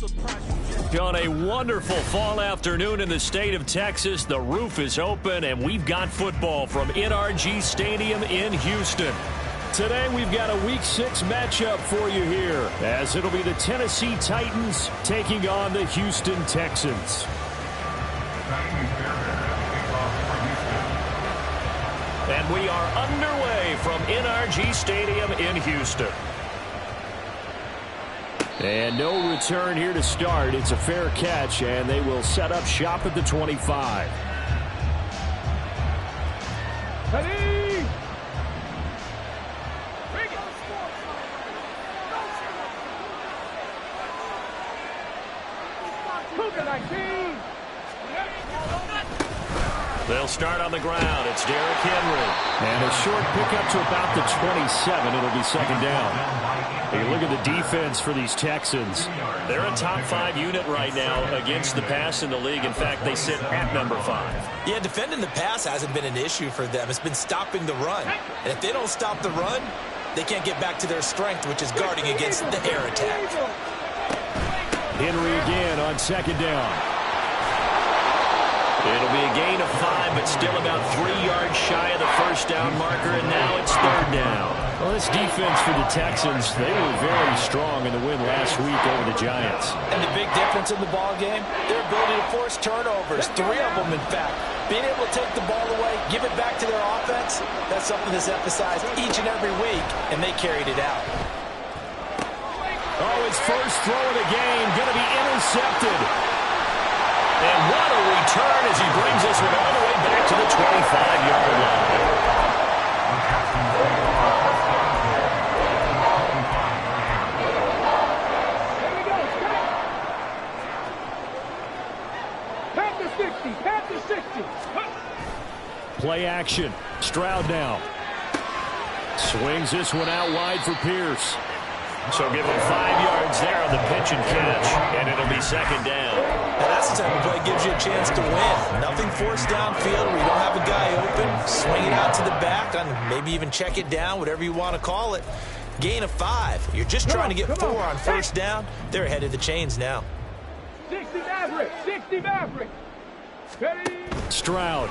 On a wonderful fall afternoon in the state of Texas, the roof is open, and we've got football from NRG Stadium in Houston. Today, we've got a Week 6 matchup for you here, as it'll be the Tennessee Titans taking on the Houston Texans. And we are underway from NRG Stadium in Houston. And no return here to start. It's a fair catch, and they will set up shop at the 25. Ready? Bring it. Cougar 19. They'll start on the ground. It's Derrick Henry. And a short pickup to about the 27. It'll be second down. You look at the defense for these Texans. They're a top 5 unit right now against the pass in the league. In fact, they sit at number 5. Yeah, defending the pass hasn't been an issue for them. It's been stopping the run. And if they don't stop the run, they can't get back to their strength, which is guarding against the air attack. Henry again on second down. It'll be a gain of 5, but still about 3 yards shy of the first down marker, and now it's third down. Well, this defense for the Texans, they were very strong in the win last week over the Giants. And the big difference in the ball game, their ability to force turnovers, 3 of them, in fact. Being able to take the ball away, give it back to their offense, that's something that's emphasized each and every week, and they carried it out. Oh, his first throw of the game, going to be intercepted. And what a return as he brings this one all the way back to the 25-yard line. Pat the 60. Pat the 60. Play action. Stroud now. Swings this one out wide for Pierce. So give him 5 yards there on the pitch and catch, and it'll be second down. Now that's the type of play that gives you a chance to win. Nothing forced downfield where you don't have a guy open. Swing it out to the back, and maybe even check it down, whatever you want to call it. Gain of 5. You're just trying to get 4 on first down. They're ahead of the chains now. 60 Maverick. 60 Maverick. Ready? Stroud.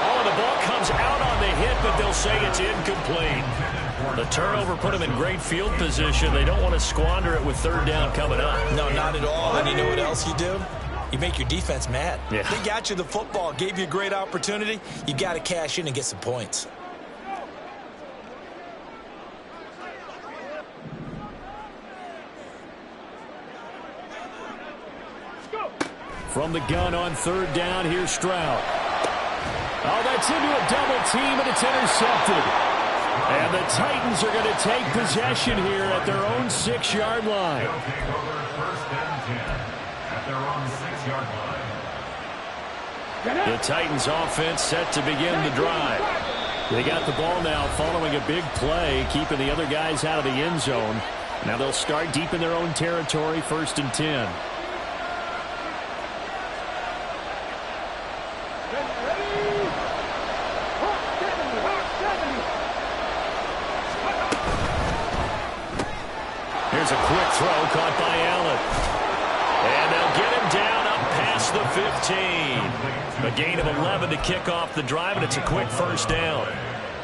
Oh, the ball comes out on the hit, but they'll say it's incomplete. The turnover put them in great field position. They don't want to squander it with third down coming up. No, not at all. And you know what else you do? You make your defense mad. Yeah. They got you the football, gave you a great opportunity. You got to cash in and get some points. From the gun on third down, here's Stroud. Oh, that's into a double team, and it's intercepted. And the Titans are going to take possession here at their own 6-yard line. The Titans offense set to begin the drive. They got the ball now following a big play, keeping the other guys out of the end zone. Now they'll start deep in their own territory, 1st and 10. Here's a quick throw caught by Allen. And they'll get him down up past the 15. A gain of 11 to kick off the drive, and it's a quick first down.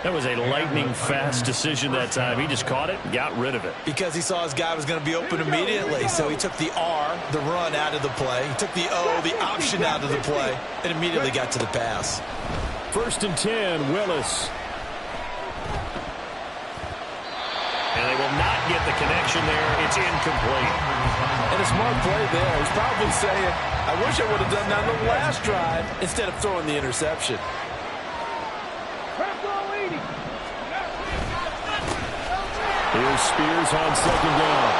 That was a lightning-fast decision that time. He just caught it and got rid of it. Because he saw his guy was going to be open immediately. So he took the R, the run, out of the play. He took the O, the option, out of the play, and immediately got to the pass. 1st and 10, Willis. And they will not get the connection there. It's incomplete. And a smart play there. He's probably saying, I wish I would have done that on the last drive instead of throwing the interception. Here's Spears on second down.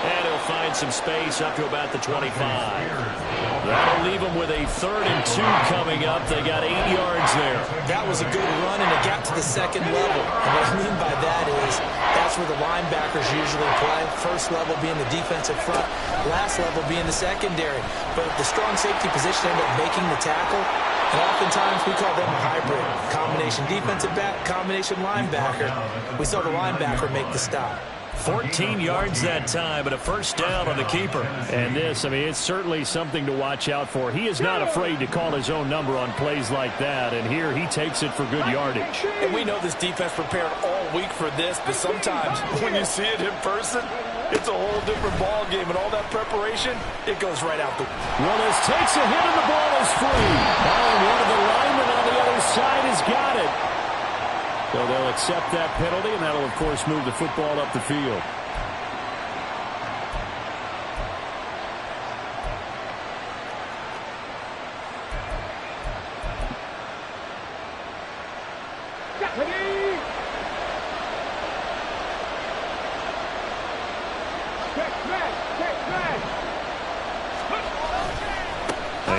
And he'll find some space up to about the 25. That'll leave them with a 3rd and 2 coming up. They got 8 yards there. That was a good run, and it got to the second level. And what I mean by that is that's where the linebackers usually play. First level being the defensive front, last level being the secondary. But the strong safety position ended up making the tackle. And oftentimes we call them a hybrid. Combination defensive back, combination linebacker. We saw the linebacker make the stop. 14 yards that time, and a first down on the keeper. And this, I mean, it's certainly something to watch out for. He is not afraid to call his own number on plays like that, and here he takes it for good yardage. And we know this defense prepared all week for this, but sometimes when you see it in person, it's a whole different ball game, and all that preparation, it goes right out the... Willis takes a hit, and the ball is free. Oh, and one of the linemen on the other side has got it. So they'll accept that penalty, and that'll, of course, move the football up the field.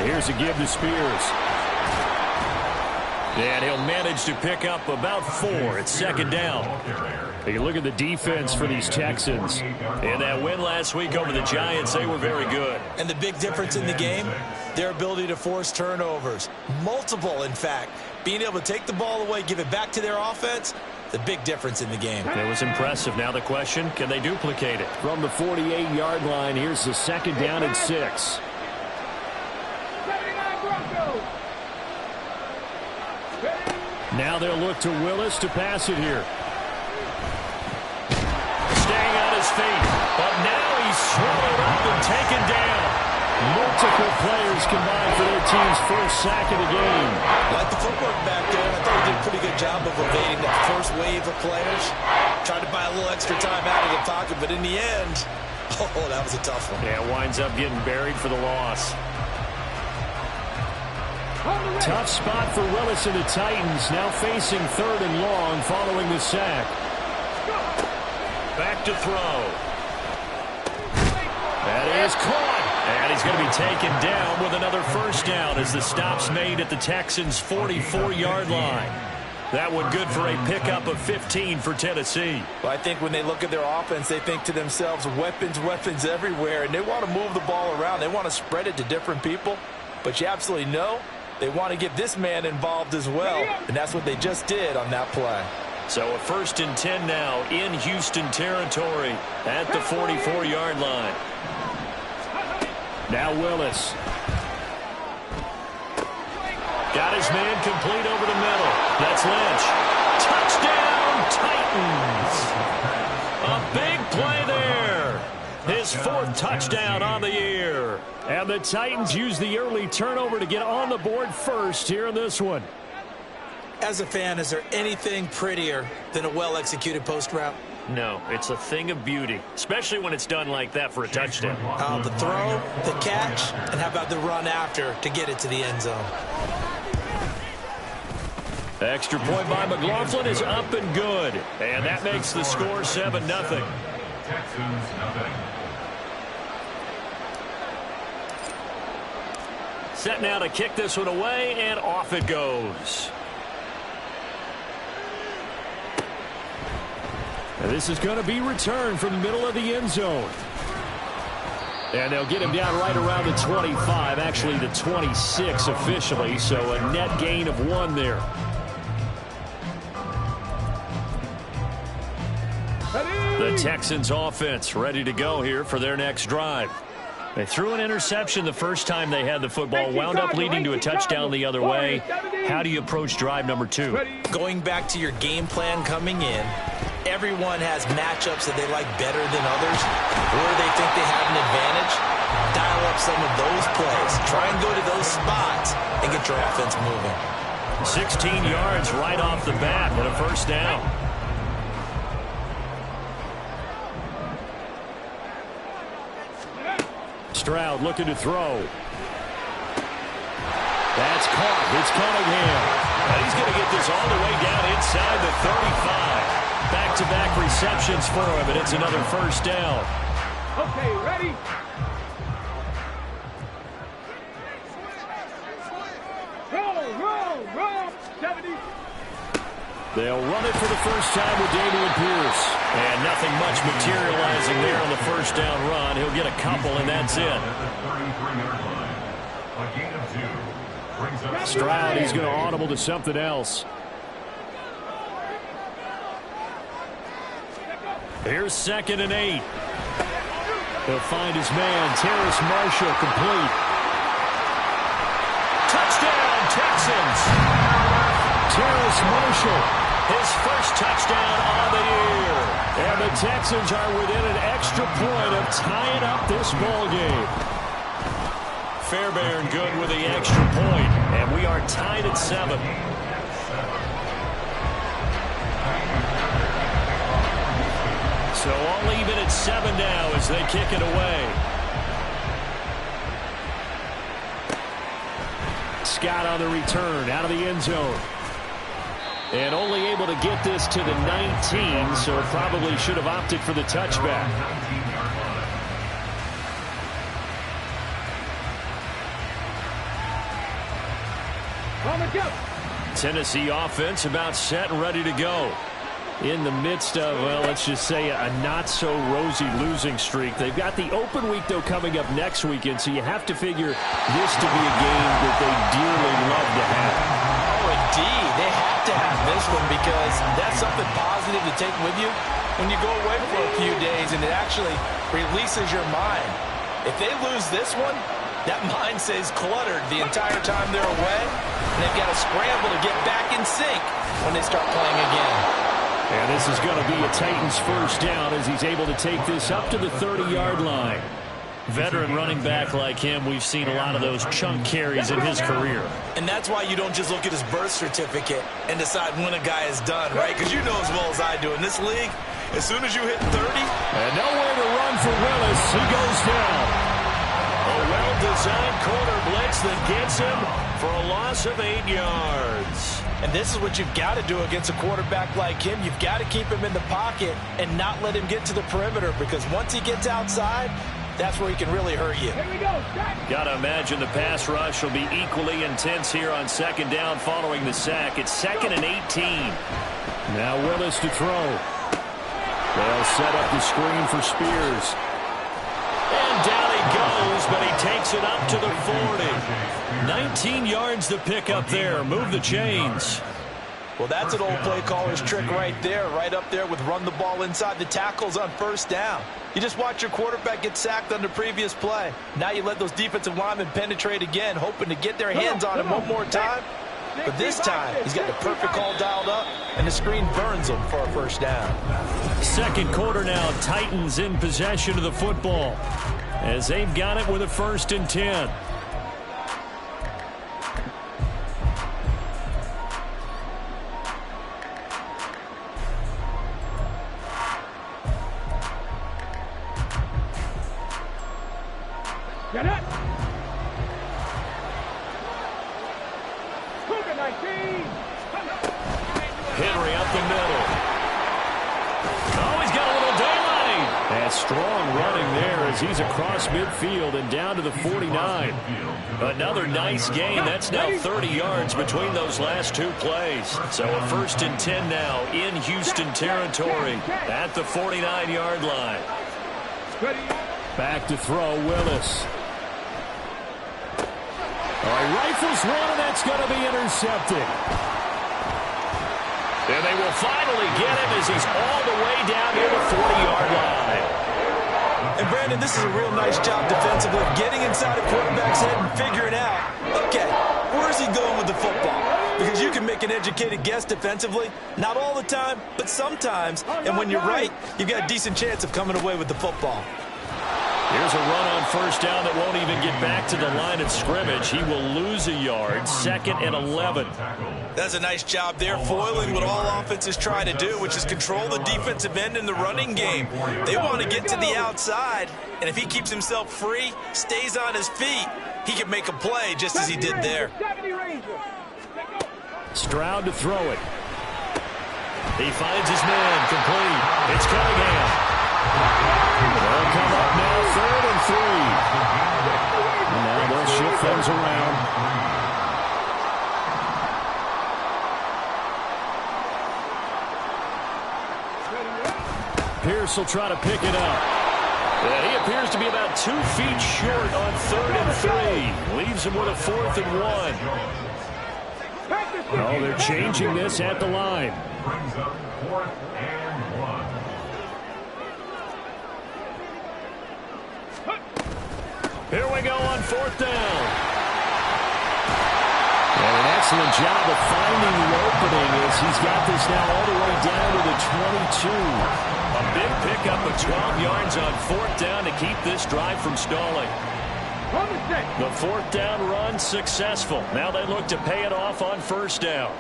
Here's a give to Spears. And he'll manage to pick up about 4 at second down. You look at the defense for these Texans. In that win last week over the Giants, they were very good. And the big difference in the game, their ability to force turnovers. Multiple, in fact. Being able to take the ball away, give it back to their offense, the big difference in the game. It was impressive. Now the question, can they duplicate it? From the 48-yard line, here's the second down and 6. Now they'll look to Willis to pass it here. Staying on his feet, but now he's swallowed up and taken down. Multiple players combined for their team's first sack of the game. Like the footwork back there, I thought he did a pretty good job of evading that first wave of players. Tried to buy a little extra time out of the pocket, but in the end, oh, that was a tough one. Yeah, winds up getting buried for the loss. Tough spot for Willis and the Titans, now facing 3rd and long following the sack. Back to throw. That is caught. And he's going to be taken down with another first down as the stop's made at the Texans' 44-yard line. That one good for a pickup of 15 for Tennessee. Well, I think when they look at their offense, they think to themselves, weapons, weapons everywhere, and they want to move the ball around. They want to spread it to different people, but you absolutely know they want to get this man involved as well, and that's what they just did on that play. So a 1st and 10 now in Houston territory at the 44-yard line. Now Willis. Got his man complete over the middle. That's Lynch. Touchdown, Titans. A big play there. His 4th touchdown on the year. And the Titans use the early turnover to get on the board first here in this one. As a fan, is there anything prettier than a well-executed post route? No, it's a thing of beauty, especially when it's done like that for a touchdown. The throw, the catch, and how about the run after to get it to the end zone? Extra point by McLaughlin is up and good. And that makes the score 7-0. Texans nothing. Set now to kick this one away, and off it goes. And this is going to be returned from the middle of the end zone. And they'll get him down right around the 25, actually the 26 officially, so a net gain of 1 there. The Texans offense ready to go here for their next drive. They threw an interception the first time they had the football, wound up leading to a touchdown the other way. How do you approach drive number 2? Going back to your game plan coming in, everyone has matchups that they like better than others, or they think they have an advantage. Dial up some of those plays. Try and go to those spots and get your offense moving. 16 yards right off the bat with a first down. Stroud looking to throw. That's caught. It's Cunningham. And he's going to get this all the way down inside the 35. Back-to-back receptions for him, and it's another first down. Okay, ready? Roll, 70. They'll run it for the first time with Dameon Pierce. And nothing much materializing there on the first down run. He'll get a couple, and that's it. Stroud, he's going to audible to something else. Here's 2nd and 8. He'll find his man, Terrace Marshall, complete. Touchdown, Texans! Terrace Marshall, his first touchdown on the year. And the Texans are within an extra point of tying up this ball game. Fairbairn good with the extra point, and we are tied at 7. So all even at 7 now as they kick it away. Scott on the return out of the end zone. And only able to get this to the 19, so probably should have opted for the touchback. Tennessee offense about set and ready to go. In the midst of, well, let's just say a not-so-rosy losing streak. They've got the open week, though, coming up next weekend, so you have to figure this to be a game that they dearly love to have. Oh, indeed. They have to have this one because that's something positive to take with you when you go away for a few days, and it actually releases your mind. If they lose this one, that mind stays cluttered the entire time they're away, and they've got to scramble to get back in sync when they start playing again. And this is going to be a Titans first down as he's able to take this up to the 30-yard line. Veteran running back like him, we've seen a lot of those chunk carries in his career. And that's why you don't just look at his birth certificate and decide when a guy is done, right? Because you know as well as I do, in this league, as soon as you hit 30. And nowhere to run for Willis. He goes down. A well-designed corner blitz that gets him for a loss of 8 yards. And this is what you've got to do against a quarterback like him. You've got to keep him in the pocket and not let him get to the perimeter, because once he gets outside, that's where he can really hurt you. Here we go. Got to imagine the pass rush will be equally intense here on 2nd down following the sack. It's 2nd and 18. Now Willis to throw. They'll set up the screen for Spears. And down he goes, but he takes it up to the 40. 19 yards to pick up there. Move the chains. Well, that's an old play caller's trick right there. Right up there with run the ball inside the tackles on 1st down. You just watch your quarterback get sacked on the previous play. Now you let those defensive linemen penetrate again, hoping to get their hands on him one more time. But this time, he's got the perfect call dialed up, and the screen burns him for a 1st down. Second quarter now, Titans in possession of the football as they've got it with a 1st and 10. Get it. Cougar 19. Henry up the middle. Oh, he's got a little daylight. And strong running there as he's across midfield and down to the 49. Another nice gain. That's now 30 yards between those last 2 plays. So a 1st and 10 now in Houston territory at the 49-yard line. Back to throw, Willis. He rifles one, and that's going to be intercepted. And they will finally get him as he's all the way down near the 40-yard line. And, Brandon, this is a real nice job defensively of getting inside a quarterback's head and figuring out, okay, where's he going with the football? Because you can make an educated guess defensively. Not all the time, but sometimes. And when you're right, you've got a decent chance of coming away with the football. Here's a run on 1st down that won't even get back to the line of scrimmage. He will lose a yard. 2nd and 11. That's a nice job there, foiling what all offenses try to do, which is control the defensive end in the running game. They want to get to the outside, and if he keeps himself free, stays on his feet, he can make a play just as he did there. Stroud to throw it. He finds his man, complete. It's Cunningham. They'll come up now, 3rd and 3. And now they'll shift things around. Pierce will try to pick it up. And he appears to be about 2 feet short on 3rd and 3. Leaves him with a 4th and 1. Oh, they're changing this at the line. Brings up 4th and 1. Here we go on fourth down. And an excellent job of finding the opening as he's got this now all the way down to the 22. A big pickup of 12 yards on fourth down to keep this drive from stalling. The fourth down run successful. Now they look to pay it off on first down.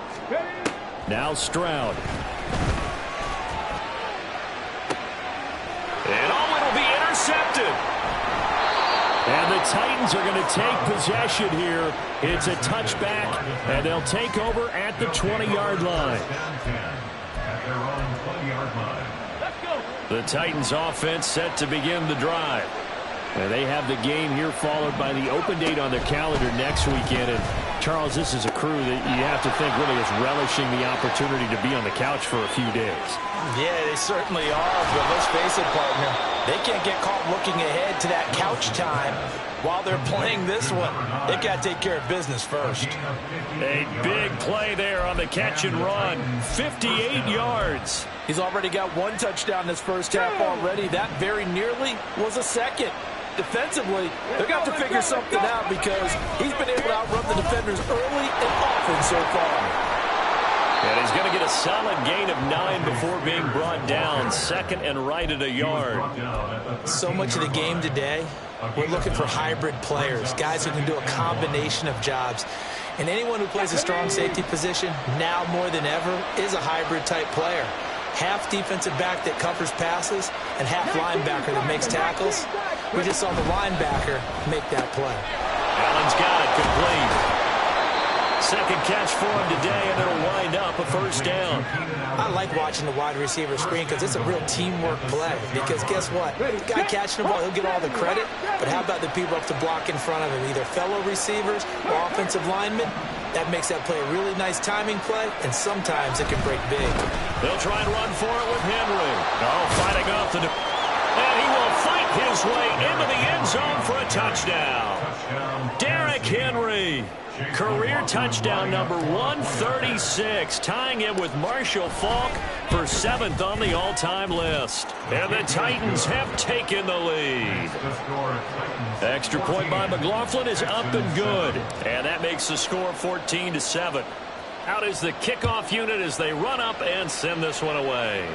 Now Stroud. And it'll be intercepted. And the Titans are going to take possession here. It's a touchback, and they'll take over at the 20-yard line. The Titans offense set to begin the drive. And they have the game here followed by the open date on their calendar next weekend. And Charles, this is a crew that you have to think really is relishing the opportunity to be on the couch for a few days. Yeah, they certainly are, but let's face it, partner. They can't get caught looking ahead to that couch time while they're playing this one. They've got to take care of business first. A big play there on the catch and run. 58 yards. He's already got one touchdown this first half already. That very nearly was a second. Defensively, they're going to have to figure something out because he's been able to outrun the defenders early and often so far. And he's going to get a solid gain of 9 before being brought down. Second and right at a yard. So much of the game today, we're looking for hybrid players, guys who can do a combination of jobs. And anyone who plays a strong safety position, now more than ever, is a hybrid type player. Half defensive back that covers passes and half linebacker that makes tackles. We just saw the linebacker make that play. Allen's got it complete. Second catch for him today, and it'll wind up a first down. I like watching the wide receiver screen because it's a real teamwork play. Because guess what? The guy catching the ball, he'll get all the credit. But how about the people up to block in front of him, either fellow receivers or offensive linemen? That makes that play a really nice timing play, and sometimes it can break big. They'll try and run for it with Henry. Fighting off the... And he will fight his way into the end zone for a touchdown. Derrick Henry. Career touchdown number 136, tying it with Marshall Faulk for 7th on the all-time list. And the Titans have taken the lead. Extra point by McLaughlin is up and good. And that makes the score 14-7. Out is the kickoff unit as they run up and send this one away.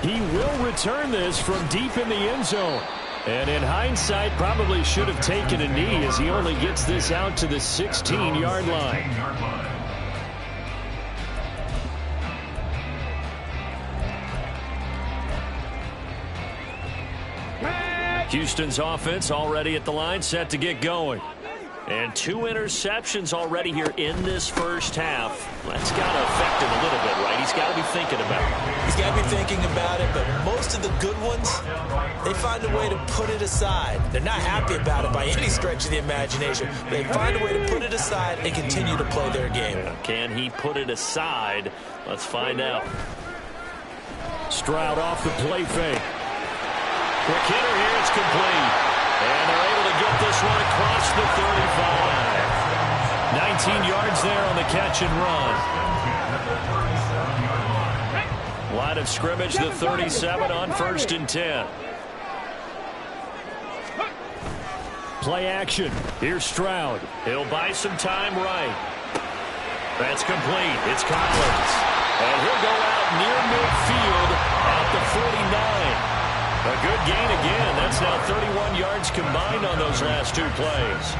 He will return this from deep in the end zone. And in hindsight, probably should have taken a knee as he only gets this out to the 16-yard line. Houston's offense already at the line, set to get going. And 2 interceptions already here in this first half. That's got to affect him a little bit, right? He's got to be thinking about it. He's got to be thinking about it, but most of the good ones, they find a way to put it aside. They're not happy about it by any stretch of the imagination. They find a way to put it aside and continue to play their game. Can he put it aside? Let's find out. Stroud off the play fake. Quick hitter here, it's complete. And they're able to get this one across the 35. 19 yards there on the catch and run. Line of scrimmage, the 37 on 1st and 10. Play action. Here's Stroud. He'll buy some time right. That's complete. It's Collins. And he'll go out near midfield at the 49. A good gain again. That's now 31 yards combined on those last 2 plays.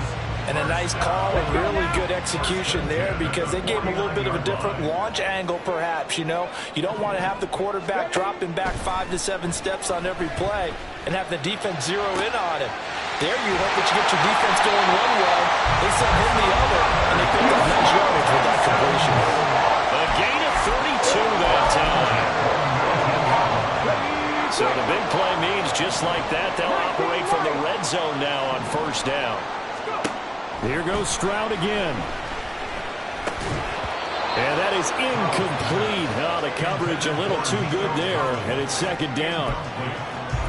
And a nice call and really good execution there because they gave him a little bit of a different launch angle perhaps, you know. You don't want to have the quarterback dropping back 5 to 7 steps on every play and have the defense zero in on him. There you hope that you get your defense going one way, they send him the other, and they pick up nice yardage with that completion. A gain of 32 that time. So the big play means just like that, they'll operate from the red zone now on 1st down. Here goes Stroud again. And that is incomplete. Oh, the coverage a little too good there, and it's 2nd down.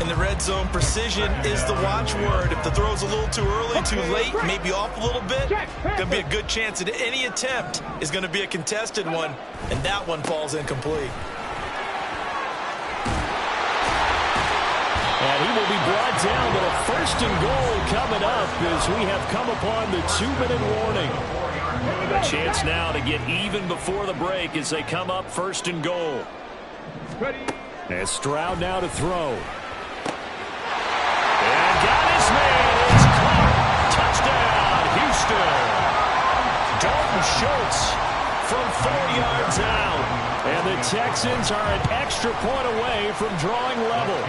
In the red zone, precision is the watchword. If the throw's a little too early, too late, maybe off a little bit, going to be a good chance that any attempt is going to be a contested one, and that one falls incomplete. will be brought down, but a first and goal coming up as we have come upon the 2-minute warning. A chance now to get even before the break as they come up first and goal. And Stroud now to throw. And got his man. It's caught. Touchdown, Houston. Dalton Schultz from 4 yards out. And the Texans are an extra point away from drawing level.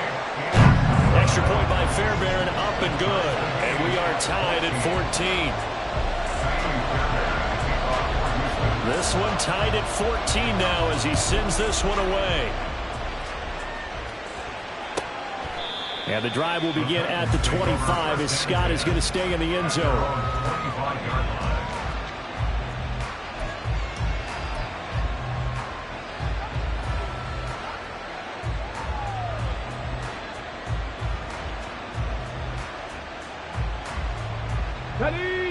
Extra point by Fairbairn, up and good. And we are tied at 14. This one tied at 14 now as he sends this one away. And the drive will begin at the 25 as Scott is going to stay in the end zone.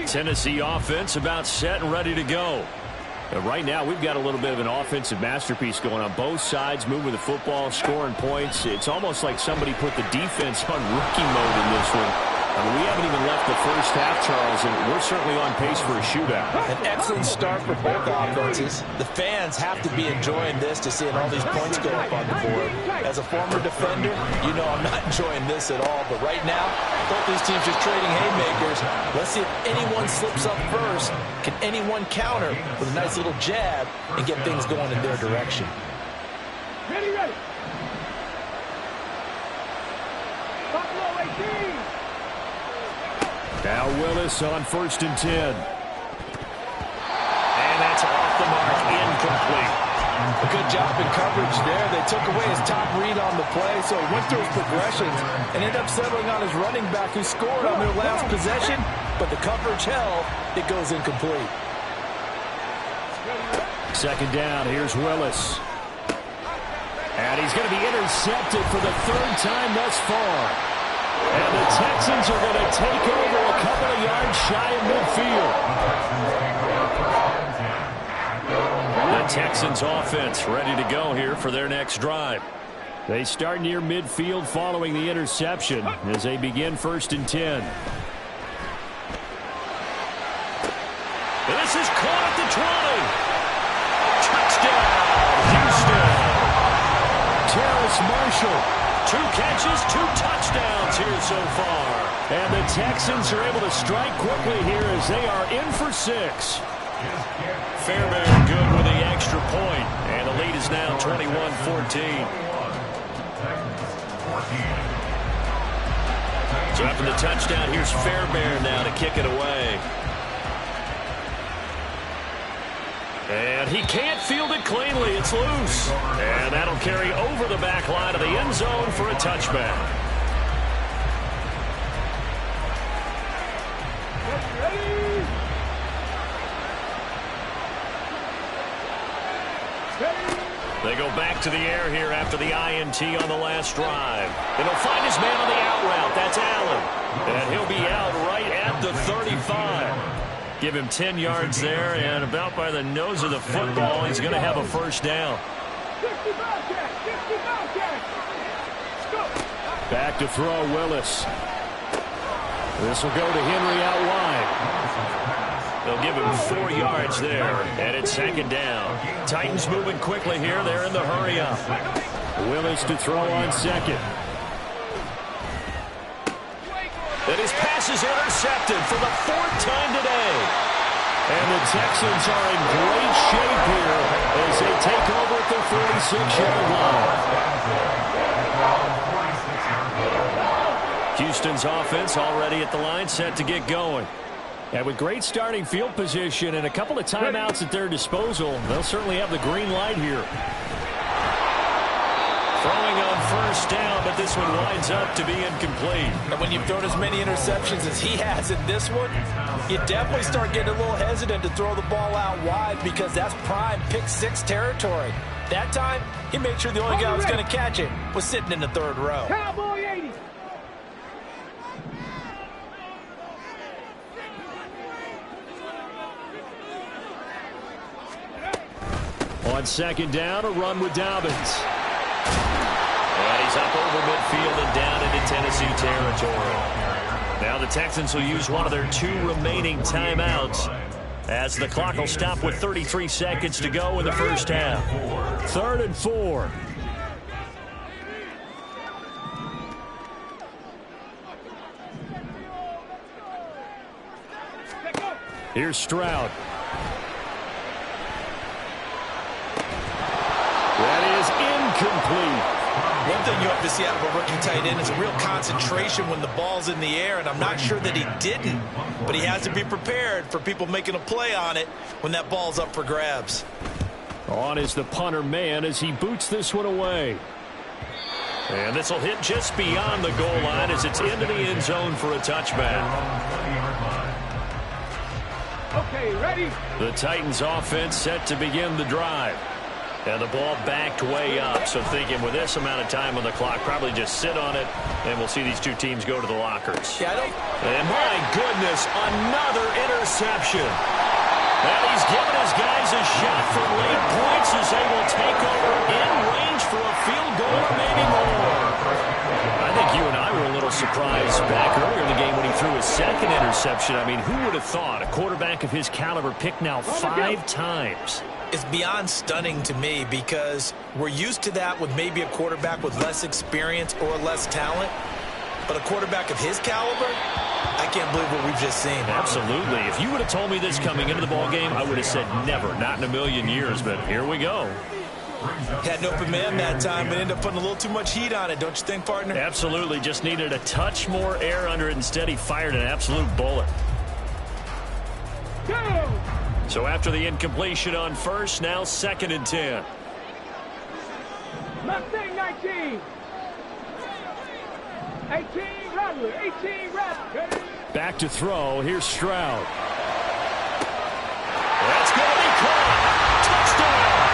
Tennessee offense about set and ready to go. And right now, we've got a little bit of an offensive masterpiece going on. Both sides moving the football, scoring points. It's almost like somebody put the defense on rookie mode in this one. I mean, we haven't even left the first half, Charles, and we're certainly on pace for a shootout. An excellent start for both offenses. The fans have to be enjoying this to seeing all these points go up on the board. As a former defender, you know I'm not enjoying this at all. But right now, both these teams just trading haymakers. Let's see if anyone slips up first. Can anyone counter with a nice little jab and get things going in their direction? Ready. Buffalo 18. Now Willis on 1st and 10. And that's off the mark, incomplete. A good job in coverage there. They took away his top read on the play, so he went through his progressions and ended up settling on his running back who scored on their last possession, but the coverage held. It goes incomplete. Second down, here's Willis. And he's going to be intercepted for the 3rd time thus far. And the Texans are going to take over a couple of yards shy of midfield. The Texans offense ready to go here for their next drive. They start near midfield following the interception as they begin 1st and 10. And this is caught at the 20. Touchdown, Houston. Terrace Marshall. 2 catches, 2 touchdowns here so far. And the Texans are able to strike quickly here as they are in for 6. Fairbairn good with the extra point. And the lead is now 21-14. So after the touchdown, here's Fairbairn now to kick it away. And he can't field it cleanly. It's loose. And that'll carry over the back line of the end zone for a touchback. They go back to the air here after the INT on the last drive. And he'll find his man on the out route. That's Allen. And he'll be out right at the 35. Give him 10 yards there, and about by the nose of the football, he's going to have a first down. Back to throw, Willis. This will go to Henry out wide. They'll give him 4 yards there, and it's 2nd down. Titans moving quickly here. They're in the hurry up. Willis to throw on 2nd. And his pass is intercepted for the 4th time today. And the Texans are in great shape here as they take over at the 46-yard line. Houston's offense already at the line, set to get going. And with great starting field position and a couple of timeouts at their disposal, they'll certainly have the green light here. Throwing on 1st down, but this one winds up to be incomplete. And when you've thrown as many interceptions as he has in this one, you definitely start getting a little hesitant to throw the ball out wide because that's prime pick 6 territory. That time, he made sure the only guy who was going to catch it was sitting in the 3rd row. Cowboy 80. On 2nd down, a run with Dobbins. And he's up over midfield and down into Tennessee territory. Now the Texans will use one of their 2 remaining timeouts as the clock will stop with 33 seconds to go in the first half. 3rd and 4. Here's Stroud. That is incomplete. One thing you have to see out of a rookie tight end is a real concentration when the ball's in the air, and I'm not sure that he didn't, but he has to be prepared for people making a play on it when that ball's up for grabs. On is the punter man as he boots this one away. And this will hit just beyond the goal line as it's into the end zone for a touchback. Okay, ready? The Titans offense set to begin the drive. And the ball backed way up. So thinking with this amount of time on the clock, probably just sit on it, and we'll see these 2 teams go to the lockers. And my goodness, another interception. And he's giving his guys a shot for late points as they will take over in range for a field goal or maybe more. I think you and I were a little surprised back earlier in the game when he threw his 2nd interception. I mean, who would have thought a quarterback of his caliber picked now 5 times? It's beyond stunning to me because we're used to that with maybe a quarterback with less experience or less talent. But a quarterback of his caliber, I can't believe what we've just seen. Absolutely. If you would have told me this coming into the ball game, I would have said never, not in a million years. But here we go. Had an open man that time, but ended up putting a little too much heat on it, don't you think, partner? Absolutely. Just needed a touch more air under it. Instead, he fired an absolute bullet. Go! So after the incompletion on first, now 2nd and 10. Mustang 19. 18 Rattler. 18 Rattler. Back to throw. Here's Stroud. That's going to be caught. Touchdown.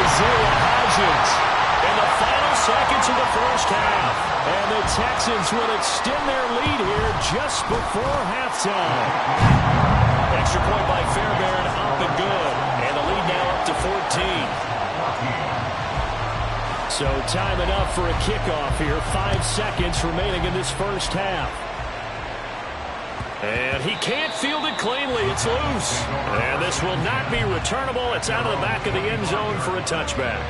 Isaiah Hodgins in the final seconds of the first half. And the Texans will extend their lead here just before halftime. Extra point by Fairbairn, up and good. And the lead now up to 14. So time enough for a kickoff here. 5 seconds remaining in this first half. And he can't field it cleanly. It's loose. And this will not be returnable. It's out of the back of the end zone for a touchback.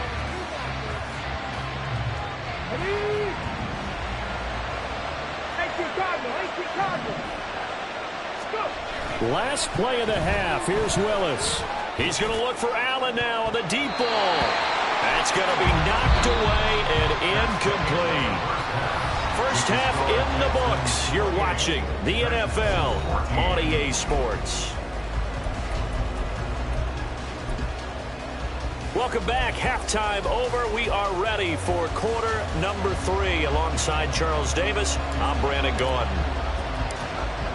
Ready? 18 Cardinal. 18 Cardinal. Let's go. Last play of the half. Here's Willis. He's going to look for Allen now on the deep ball. That's going to be knocked away and incomplete. First half in the books. You're watching the NFL on EA Sports. Welcome back. Halftime over. We are ready for quarter number 3. Alongside Charles Davis, I'm Brandon Gordon.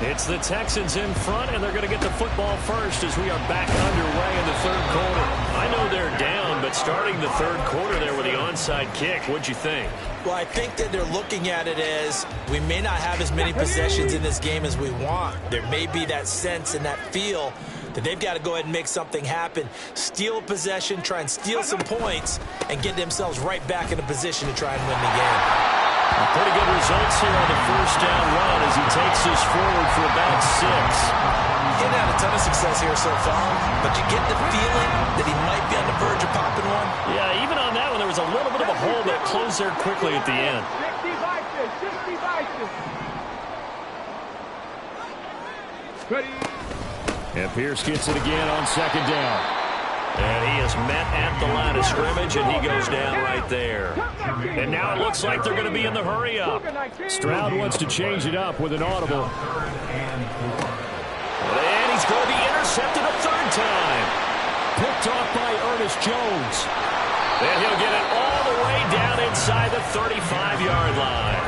It's the Texans in front, and they're going to get the football first as we are back underway in the 3rd quarter. I know they're down, but starting the 3rd quarter there with the onside kick, what'd you think? Well, I think that they're looking at it as we may not have as many possessions in this game as we want. There may be that sense and that feel that they've got to go ahead and make something happen, steal a possession, try and steal some points, and get themselves right back in a position to try and win the game. Pretty good results here on the first down run as he takes this forward for about 6. He hasn't had a ton of success here so far, but you get the feeling that he might be on the verge of popping one. Yeah, even on that one, there was a little bit of a hole that closed there quickly at the end. 60 Vices. 60 Vices. Ready? And Pierce gets it again on 2nd down. And he is met at the line of scrimmage, and he goes down right there. And now it looks like they're going to be in the hurry-up. Stroud wants to change it up with an audible. And he's going to be intercepted a 3rd time. Picked off by Ernest Jones. And he'll get it all the way down inside the 35-yard line.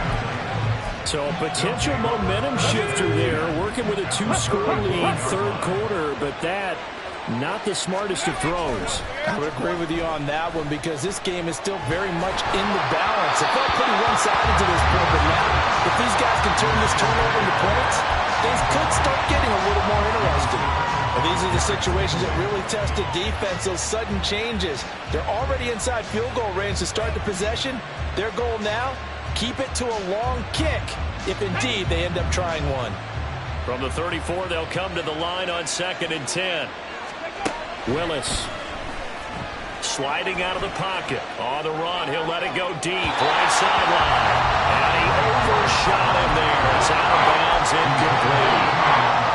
So a potential momentum shifter there, working with a 2-score lead, 3rd quarter, but that not the smartest of throws. I would agree with you on that one because this game is still very much in the balance. It felt pretty one-sided to this point, but now if these guys can turn this turnover into points, things could start getting a little more interesting. Well, these are the situations that really test the defense, those sudden changes. They're already inside field goal range to start the possession. Their goal now, keep it to a long kick if indeed they end up trying one. From the 34, they'll come to the line on 2nd and 10. Willis sliding out of the pocket. On the run, he'll let it go deep. Right sideline. And he overshot him there. It's out of bounds, incomplete.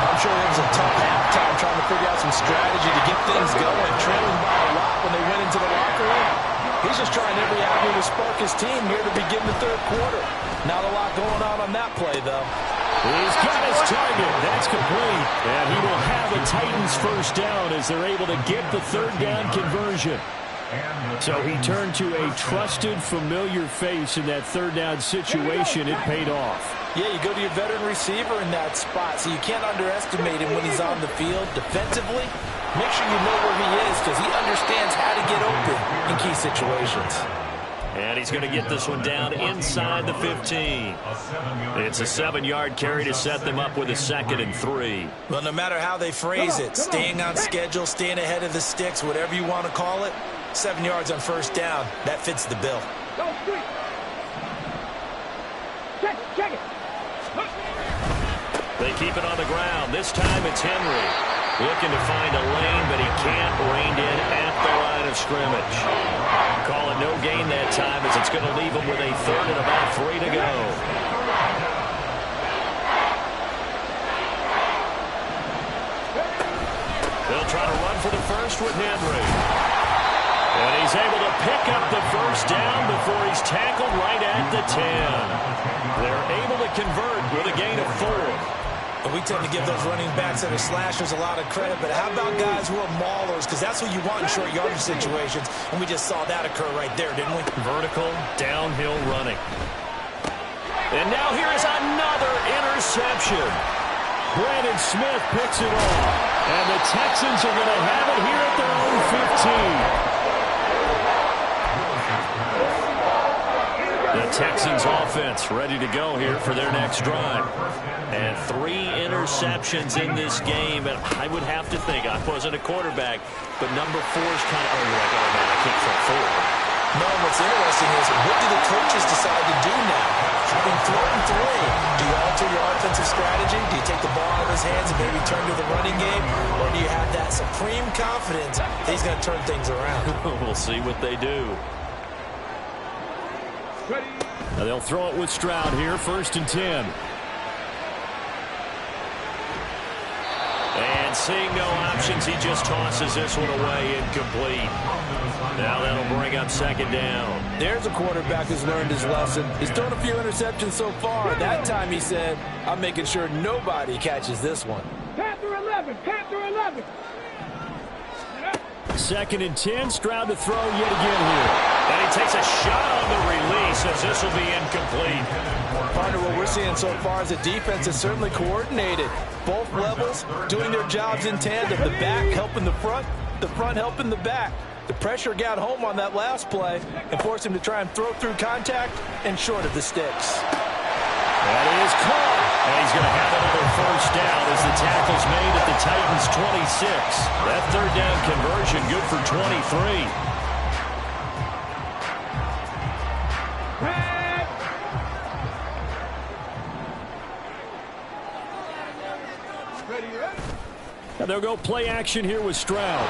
I'm sure it was a tough halftime trying to figure out some strategy to get things going. Trailing by a lot when they went into the locker room. He's just trying every avenue to spark his team here to begin the third quarter. Not a lot going on that play, though. He's got his target. That's complete. And he will have the Titans first down as they're able to get the third down conversion. So he turned to a trusted, familiar face in that third down situation. It paid off. Yeah, you go to your veteran receiver in that spot, so you can't underestimate him when he's on the field defensively. Make sure you know where he is because he understands how to get open in key situations. And he's going to get this one down inside the 15. It's a 7-yard carry to set them up with a 2nd and 3. Well, no matter how they phrase it, staying on schedule, staying ahead of the sticks, whatever you want to call it, 7 yards on first down, that fits the bill. Check it. They keep it on the ground. This time it's Henry. Looking to find a lane, but he can't. Reined in at the line of scrimmage. Call it no gain that time as it's going to leave him with a 3rd and about 3 to go. They'll try to run for the first with Henry. And he's able to pick up the first down before he's tackled right at the 10. They're able to convert with a gain of 4. We tend to give those running backs that are slashers a lot of credit, but how about guys who are maulers? Because that's what you want in short yardage situations, and we just saw that occur right there, didn't we? Vertical, downhill running. And now here is another interception. Brandon Smith picks it off, and the Texans are going to have it here at their own 15. The Texans offense ready to go here for their next drive. And 3 interceptions in this game. And I would have to think, I wasn't a quarterback, but number 4 is kind of, oh, like, oh man, I can't throw 4. No, what's interesting is, what do the coaches decide to do now? Having thrown 3, do you alter your offensive strategy? Do you take the ball out of his hands and maybe turn to the running game? Or do you have that supreme confidence that he's going to turn things around? We'll see what they do. Now they'll throw it with Stroud here, 1st and 10. And seeing no options, he just tosses this one away, incomplete. Now that'll bring up 2nd down. There's a quarterback who's learned his lesson. He's thrown a few interceptions so far. That time he said, I'm making sure nobody catches this one. Panther 11. 2nd and 10, Stroud to throw yet again here. And he takes a shot on the release as this will be incomplete. Partner, what we're seeing so far is the defense is certainly coordinated. Both levels doing their jobs in tandem. The back helping the front helping the back. The pressure got home on that last play and forced him to try and throw through contact and short of the sticks. That is caught. And he's going to have another first down as the tackle's made at the Titans' 26. That third down conversion good for 23. And they'll go play action here with Stroud.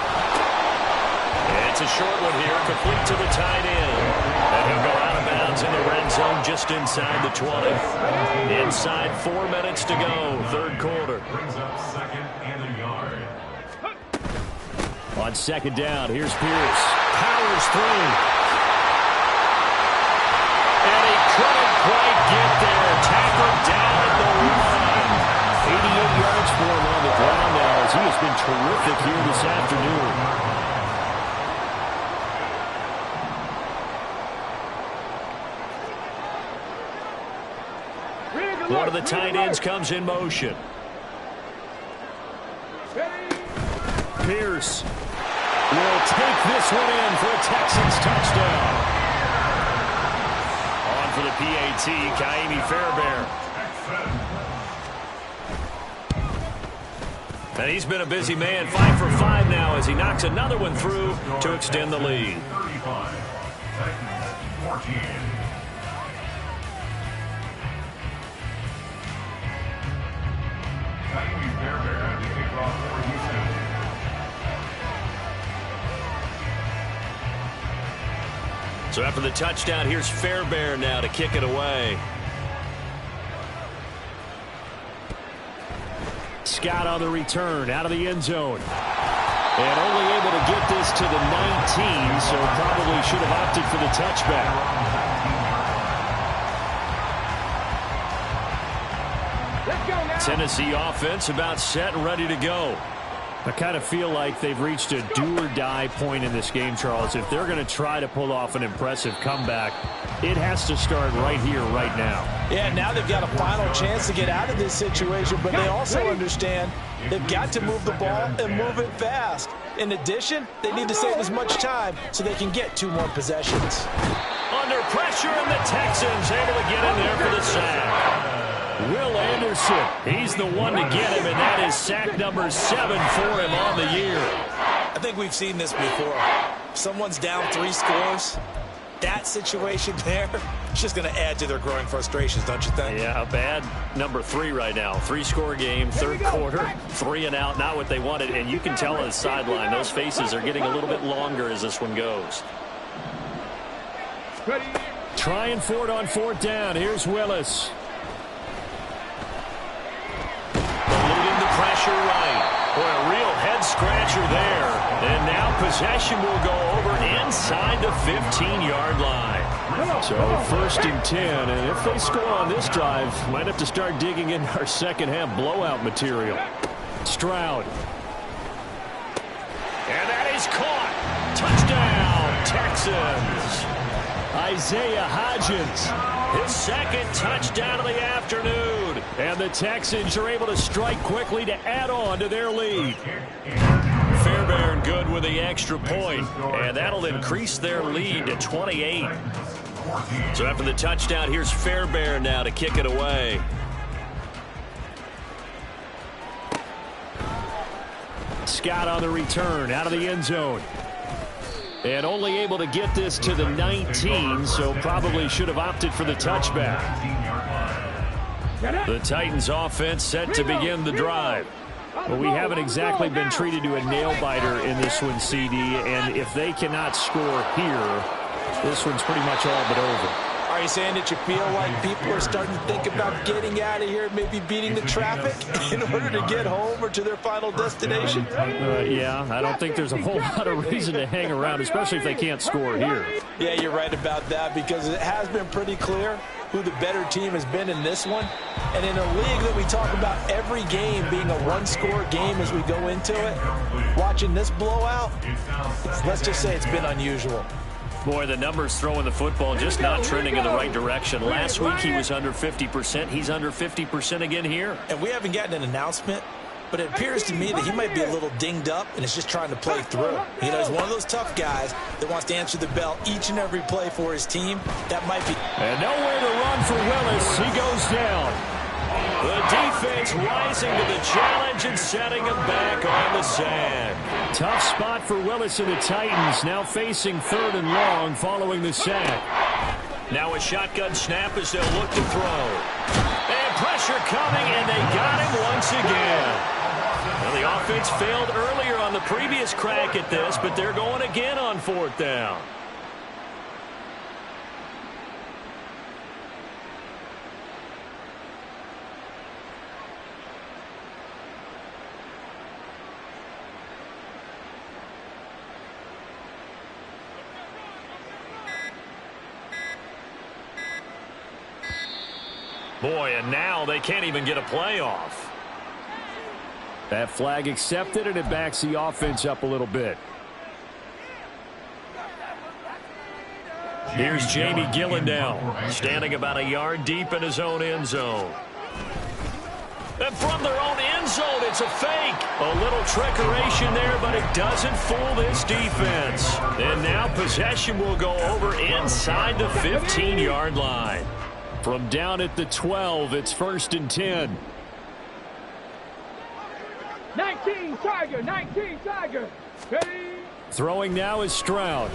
It's a short one here, complete to the tight end. And he'll go out of bounds in the red zone just inside the 20. Inside 4 minutes to go, third quarter. Brings up 2nd and a yard. On 2nd down, here's Pierce. Powers through. And he couldn't quite get there. Tackled down at the line. 88 yards for him on the ground now as he has been terrific here this afternoon. One of the tight ends comes in motion. Pierce will take this one in for a Texans touchdown. On for the PAT, Kaimi Fairbairn. And he's been a busy man, 5 for 5 now as he knocks another one through to extend the lead. 35. Titans 14. So after the touchdown, here's Fairbairn now to kick it away. Scott on the return, out of the end zone. And only able to get this to the 19, so probably should have opted for the touchback. Tennessee offense about set and ready to go. I kind of feel like they've reached a do-or-die point in this game, Charles. If they're going to try to pull off an impressive comeback, it has to start right here, right now. Yeah, now they've got a final chance to get out of this situation, but they also understand they've got to move the ball and move it fast. In addition, they need to save as much time so they can get 2 more possessions. Under pressure, and the Texans able to get in there for the sack. Will Anderson, he's the one to get him, and that is sack number 7 for him on the year. I think we've seen this before. If someone's down 3 scores, that situation there, it's just going to add to their growing frustrations, don't you think? Yeah, a bad number 3 right now. 3-score game, third quarter, 3 and out, not what they wanted. And you can tell on the sideline, those faces are getting a little bit longer as this one goes. Trying for it on 4th down. Here's Willis. Eluding the pressure right. Boy, a real head-scratcher there. And now possession will go over inside the 15-yard line. So 1st and 10, and if they score on this drive, might have to start digging in our second-half blowout material. Stroud. And that is caught. Touchdown, Texans. Isaiah Hodgins, his 2nd touchdown of the afternoon. And the Texans are able to strike quickly to add on to their lead. Fairbairn good with the extra point, and that'll increase their lead to 28. So after the touchdown, here's Fairbairn now to kick it away. Scott on the return, out of the end zone. And only able to get this to the 19, so probably should have opted for the touchback. The Titans offense set to begin the drive. Well, we haven't exactly been treated to a nail-biter in this one, CD, and if they cannot score here, this one's pretty much all but over. Are you saying that you feel like people are starting to think about getting out of here, maybe beating the traffic in order to get home or to their final destination? Yeah, I don't think there's a whole lot of reason to hang around, especially if they can't score here. Yeah, you're right about that, because it has been pretty clear who the better team has been in this one. And in a league that we talk about every game being a 1-score game as we go into it, watching this blowout, let's just say it's been unusual. Boy, the numbers throwing the football just not trending in the right direction. Last week he was under 50%. He's under 50% again here. And we haven't gotten an announcement, but it appears to me that he might be a little dinged up and is just trying to play through. You know, he's one of those tough guys that wants to answer the bell each and every play for his team. That might be. And nowhere to run for Willis. He goes down. The defense rising to the challenge and setting him back on the sand. Tough spot for Willis and the Titans, now facing 3rd and long following the sack. Now a shotgun snap as they'll look to throw. And pressure coming, and they got him once again. Well, the offense failed earlier on the previous crack at this, but they're going again on 4th down. Boy, and now they can't even get a playoff. That flag accepted, and it backs the offense up a little bit. Here's Jamie Gillendow, standing about a yard deep in his own end zone. And from their own end zone, it's a fake. A little trickeration there, but it doesn't fool this defense. And now possession will go over inside the 15-yard line. From down at the 12, it's 1st and 10. 19 Tiger, 19 Tiger. Ready? Throwing now is Stroud.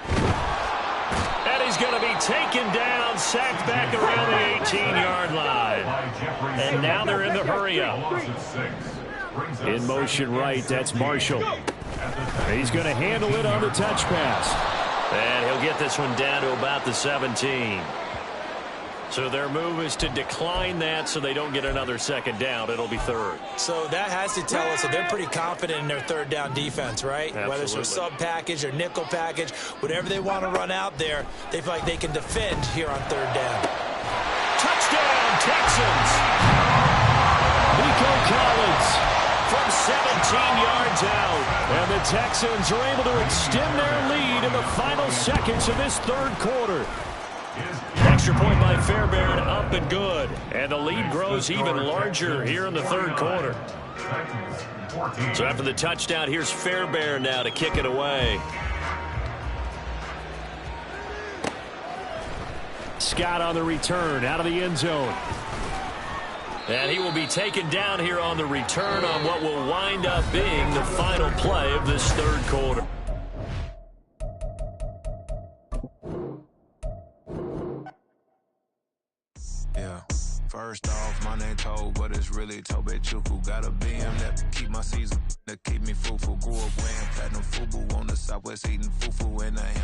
And he's going to be taken down, sacked back around the 18-yard line. And now they're in the hurry-up. In motion right, that's Marshall. He's going to handle it on the touch pass. And he'll get this one down to about the 17. So their move is to decline that so they don't get another second down. It'll be third. So that has to tell us that they're pretty confident in their third down defense, right? Absolutely. Whether it's a sub package or nickel package, whatever they want to run out there, they feel like they can defend here on third down. Touchdown, Texans! Nico Collins from 17 yards out. And the Texans are able to extend their lead in the final seconds of this third quarter. Extra point by Fairbairn, up and good. And the lead grows even larger here in the third quarter. So after the touchdown, here's Fairbairn now to kick it away. Scott on the return, out of the end zone. And he will be taken down here on the return on what will wind up being the final play of this third quarter. Yeah. First off, my name Toad, but it's really Tobe Chuku. Got a BM that keep my season, that keep me fruitful. Grew up wearing platinum FUBU on the Southwest, eating fufu, and I am